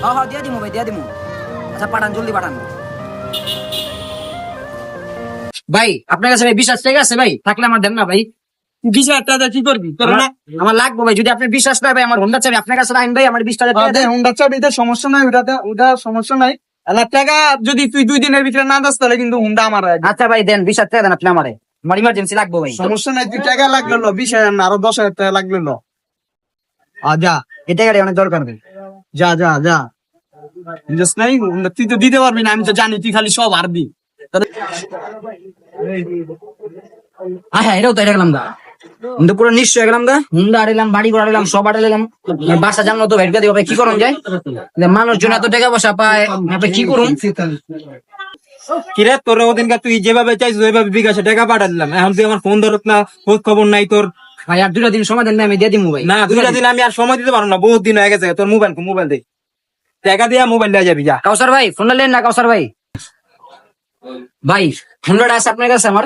হ্যাঁ হ্যাঁ দিয়ে দিমু ভাই দিয়ে দিমু। আচ্ছা পাঠান জলদি পাঠান ভাই। আপনার কাছে ভাই 20,000 টাকা আছে ভাই? থাকলে আমার দেন না ভাই। 20,000 টাকা কি করবি তোর না? আমার লাগবে ভাই, যদি আপনার বিশ্বাস না হয় ভাই আমার হোন্ডা চাবি আপনার কাছে রাখেন ভাই, আমার 20,000 টাকা দেন। হুন্ডা চাবিতে সমস্যা নাই, ওটা সমস্যা নাই। 1,000 টাকা যদি তুই 2 দিনের ভিতরে না দাস তাহলে কিন্তু হুন্ডা আমার রাখবি। আচ্ছা ভাই দেন 20,000 টাকা দেন আপনি আমারে, আমার ইমার্জেন্সি লাগবে ভাই। সমস্যা নাই, তুই টাকা লাগলো 20,000 না আরো 10,000 টাকা লাগলো যা। এই টাকাটা অনেক দরকার ভাই। যা যা যা জাস্ট নাই, তুই তো দিতে পারবি না, আমি তো জানি তুই খালি সব হারবি। হ্যাঁ এটাও তো এটা গেলাম দা, কিন্তু পুরো নিশ্চয় হয়ে গেলাম দা। হুন্ডা আড়িলাম, বাড়ি ঘর আড়িলাম, সব আড়িলাম। বাসা জানলো তো ভেটকা দিব ভাই, কি করুন যায়? মানুষজন এত টাকা পয়সা পায়, আপনি কি করুন? কিরে তোর ওদিনকার তুই যেভাবে চাইছিস ওইভাবে বিকাশে টাকা পাঠা দিলাম, এখন তুই আমার ফোন ধরত না, খোঁজ খবর নাই তোর। ভাই আর 2টা দিন সময় দেন, আমি দিয়ে দিমু ভাই। না 2টা দিন আমি আর সময় দিতে পারবো না, বহুত দিন হয়ে গেছে। তোর মোবাইল দে, টাকা দিয়া মোবাইল দেওয়া যাবি যা। কাউসার ভাই ফোনটা লেন না, কাউসার ভাই। ভাই হুন্ডাটা আছে আপনার কাছে আমার?